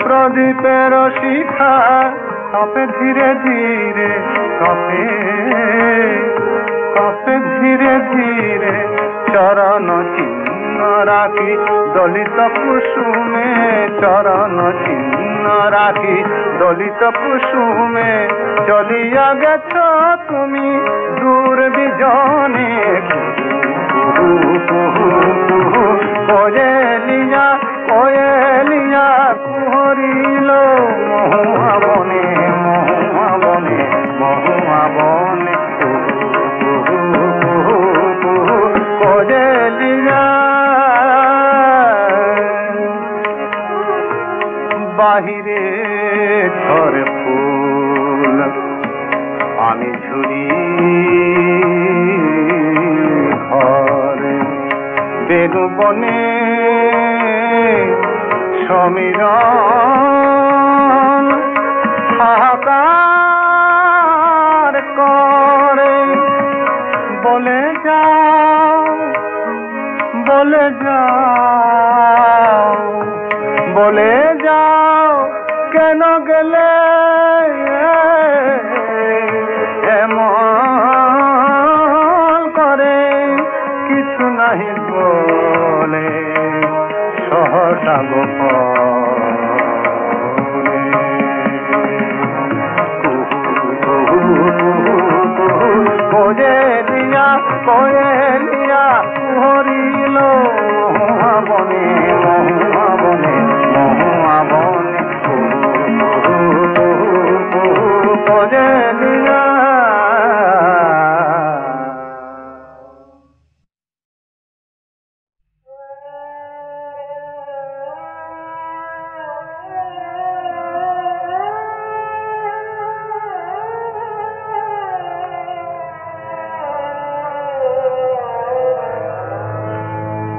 প্রদীপের শিখা কাঁপে ধীরে ধীরে, কাঁপে কাঁপে ধীরে ধীরে, চরণ চিহ্ন রাখি দলিত কুসুমে, চরণ চিহ্ন রাখি দলিত কুসুমে, চলিয়া গেছ তুমি দূর বিজনে। কোয়েলিয়া কোয়েলিয়া কুহরিল মহুয়া বনে, মহুয়া বনে, মহুয়া বনে, কোয়েলিয়া। বাহিরে ঝরে ফুল আমি ঝুরি ঘরে, বেনু বনে সমীরণ হাহাকার করে, বলে যাও বলে যাও বলে যাও কেন গেলে এমন করে, কিছু নাহি বলে সহসা গোপনে। কোয়েলিয়া কোয়েলিয়া কুহরিল মহুয়া বনে, মহুয়া বনে, মহুয়া বনে, কোয়েলিয়া।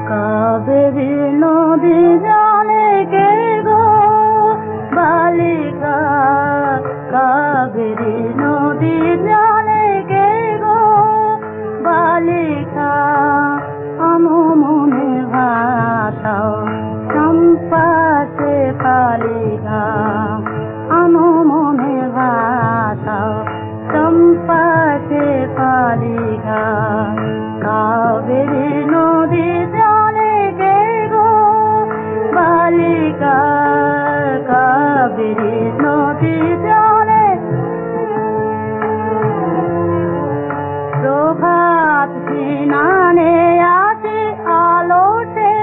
কাবেরী নদী জানে কে গো বালিকা, কাবেরী নদী জানে কে গো বালিকা, মনে ভাষাও চম্পা সে কালিকা, মনে ভাষাও চম্পা সে কালিকা। কাবেরী নদী জানে কে গো বালিকা, কাবেরী নদী জানে। প্রভাত স্নানে আসে আলোতে,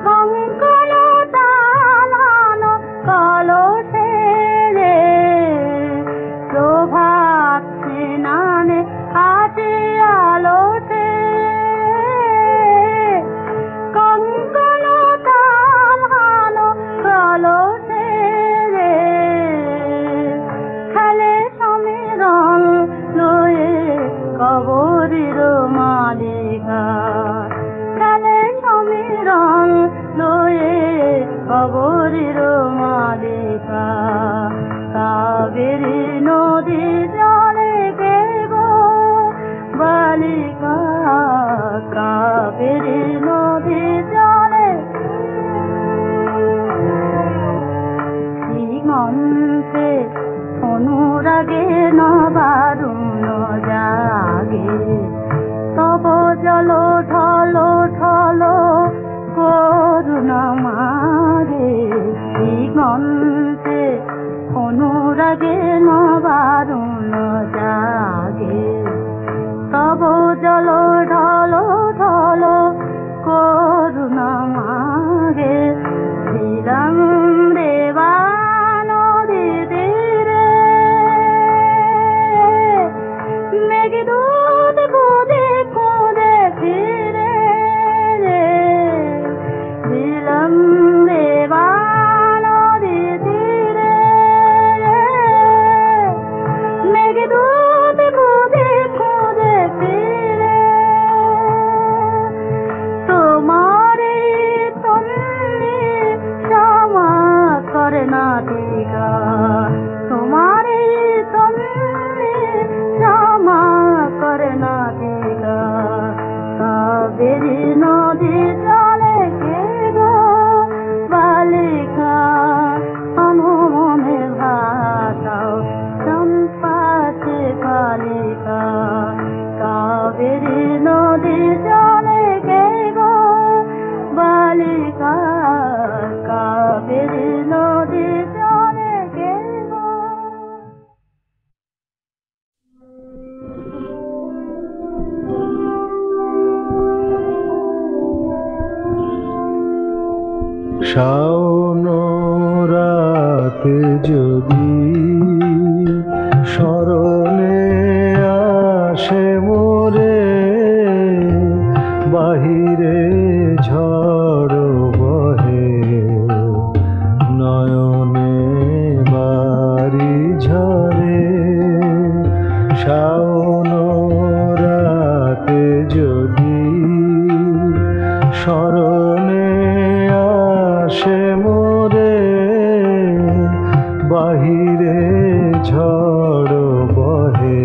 কঙ্কণ দালানো কলসে রে, প্রভাত স্নানে আসে আলোতে, কঙ্কণ দালানো কলসে শবরীর মালিকা কাবেরী নদী জলে কে গো বালিকা কাবেরী নদী জলে শ্রীমন্তে অনুরাগে নবারুণ জাগে তব জল ঢল ঢল করুণা মাগে শ্রীমন্তে অনুরাগে নবারুণ জাগে তব জল ঢল ঢল করুণা মাগে শ্রীরাম দেবা নদী তীরে মেঘদূত খুদে খুদে ফিরে শ্রীরাম দেবা নদী তীরে মেঘদূত খুদে খুদে ফিরে তোমারে তন্নি ক্ষমা করে না টিকা তোমারে তন্নি ক্ষমা করে না টিকা কাবেরী নদী জলে কে গো বালিকা মনে ভাসাও চম্পাতে বালিকা কাবেরী নদী জলে কে গো বালিকা কাবেরী নদী জলে কে গো শাওন রাতে যদি স্মরণে আসে মোরে বাহিরে ঝড় বহে নয়নে বাড়ি ঝরে শাওন রাতে যদি স্মরণে আসে মোরে বাহিরে ঝড় বহে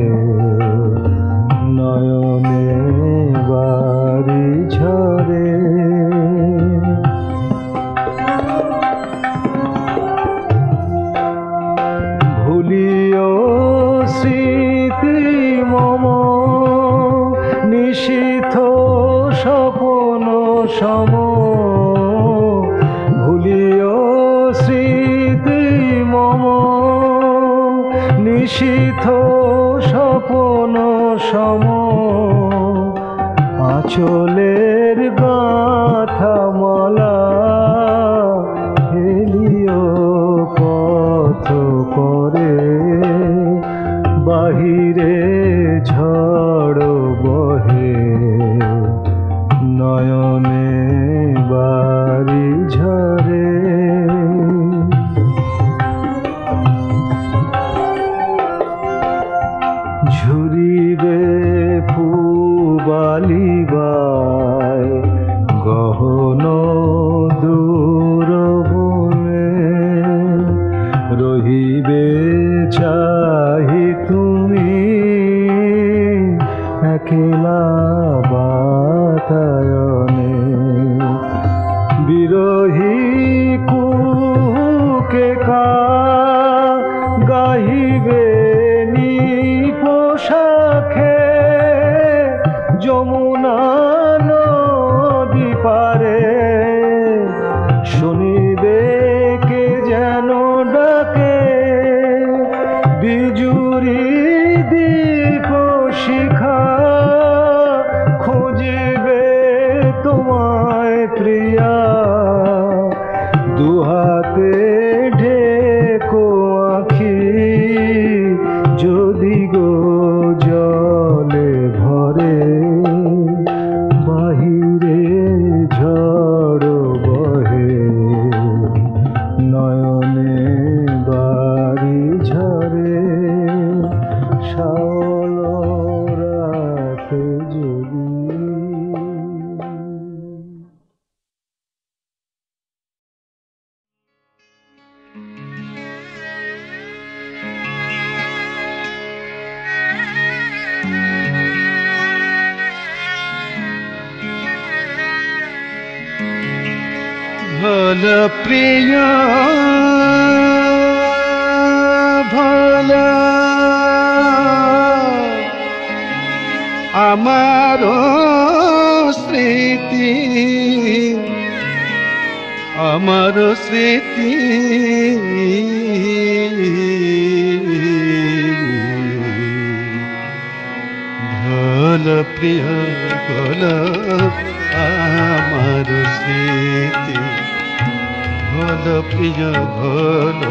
নয়নে বাড়ি ঝরে ভুলিও স্মৃতি মম নিশীথ স্বপ্ন সম ভুলিও স্মৃতি মম নিশীথ স্বপ্ন সম আঁচলের গাঁথা মালা হেলিও পথ করে বাহিরে ঝড় বহে নয়নে বাড়ি ঝরে ঝুরিবে পুবালিবায় গহন দূর বনে রহিবে চাহি তুমি একলা বাতায়নে বিরহী কুকে কা গাহিবে নি পোশাখে যমুনা নদী পারে শুনিবে কে যেন ডাকে বিজুরি দীপ শিখা খুঁজিবে তোমায় প্রিয়া দুহাতে ঢেকো আখি যদি গো জলে ভরে বাহিরে ঝড় বহে নয়নে বাড়ি ঝরে শাওন রাতে যদি ভাল প্রিয় ভাল আমার স্মৃতি আমার স্মৃতি ভাল প্রিয় ভাল আমার স্মৃতি ভাল প্রিয় ভাল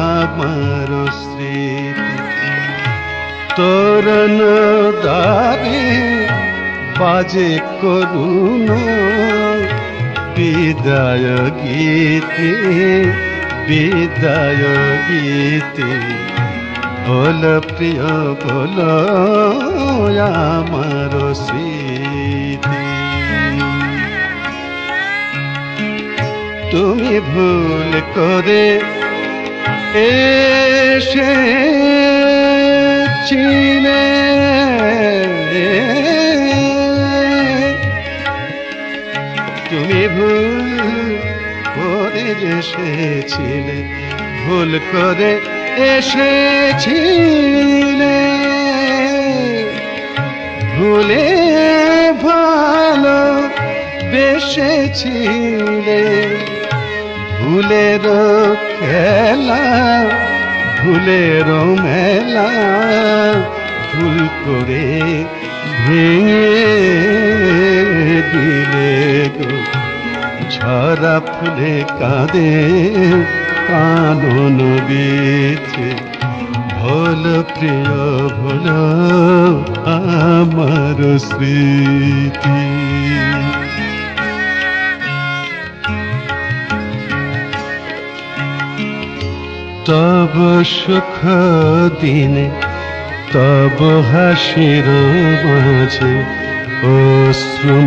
আমার স্মৃতি তোরণ দ্বারে বাজে করুণ বিদায় গীতে বিদায় গীতে বল প্রিয় বল আমার স্মৃতি তুমি ভুল করে এসেছিলে তুমি ভুল করে এসেছিলে ভুল করে এসেছিলে ভুলে ভালো বেসেছিলে ভুলের খেলা ভুলের মেলা ভুল করে ভেঙে দিলে গো ঝরা ফুলে কাঁদে কানন বিছে ভোল প্রিয় ভোল আমার স্মৃতি তব সুখ দিনে তব হাসির মাঝে অশ্রু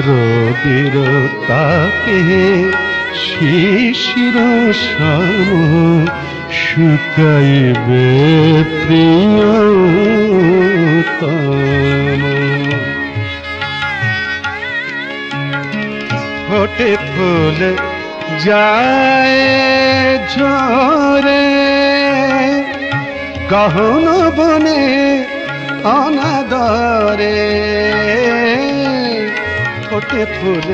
রবির তাপে শিশির সম শুকাইবে প্রিয়তম ফোটে ফুল যায় ঝরে গহন বনে অনাদরে ফোটে ফুল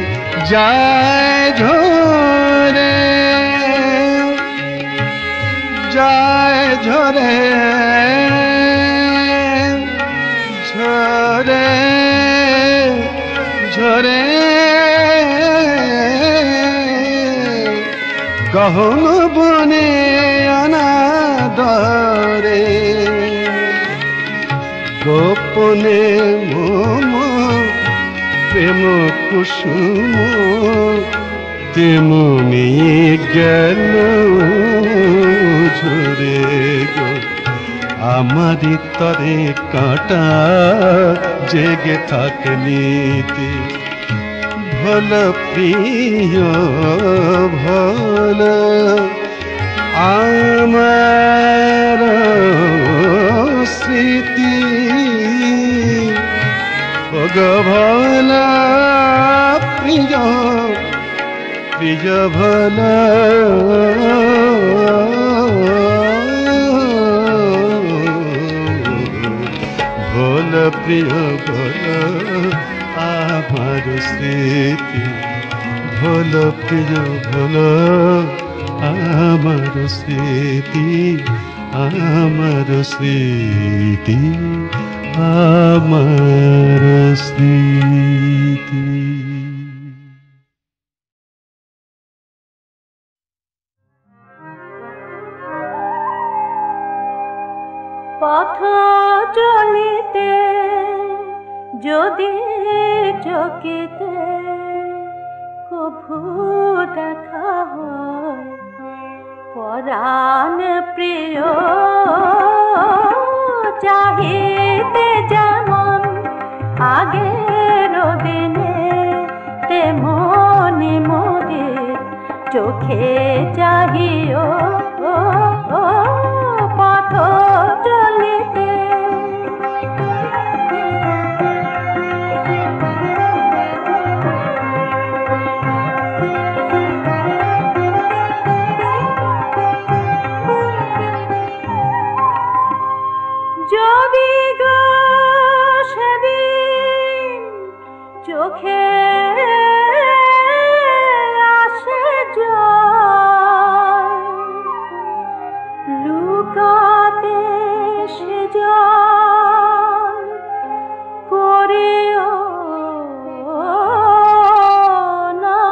যায় ঝরে যায় ঝরে ঝরে ঝরে গহন বনে অনাদরে গোপনে মম প্রেম কুসুম তেমনি গেল ঝরে গো আমারি তরে কাঁটা জেগে থাকে নীতি ভোল প্রিয় ভোল আমার স্মৃতি ভোগ ভোল প্রিয় প্রিয় ভোল ভোল প্রিয় ভোল আমার স্মৃতি ভোল প্রিয় ভোল আমার স্মৃতি আমার স্মৃতি আমার স্মৃতি পথ চলিতে যদি চকিতে কভু দেখা হয় পরাণ প্রিয় চাহিতে যেমন আগের দিনে তেমনি মোদের চোখে চাহিও পথ চলিতে চোখে আসে জল, লুকাতে সে জল করিও না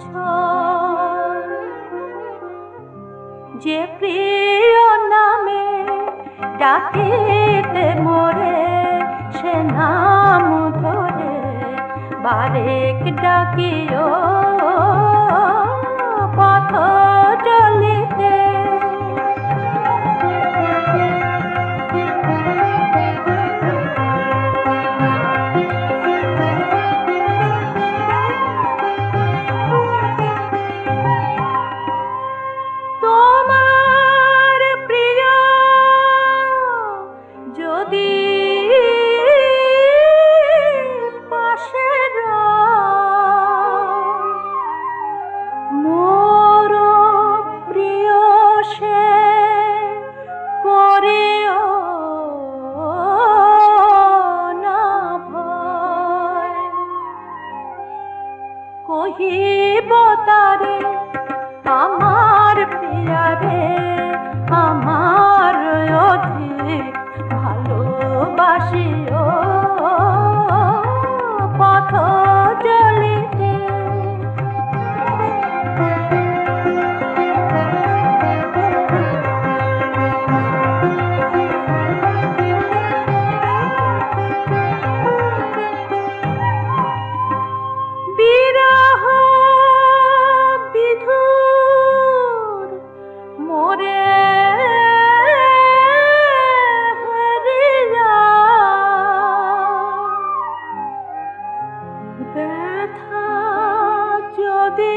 ছল। যে প্রিয় নামে ডাকিতে মোরে, সে নাম ধরে বারেক ডাকিও পথ চলিতে। তোমার প্রিয় যদি পাশে মোর প্রিয় সে করিও না ভয়। কহিব তারে আমার প্রিয়ারে, আমার অধিক ভালোবাসিও পথ চলিতে। বিরহ বিধুর মোরে হরিয়া, ব্যথা যদি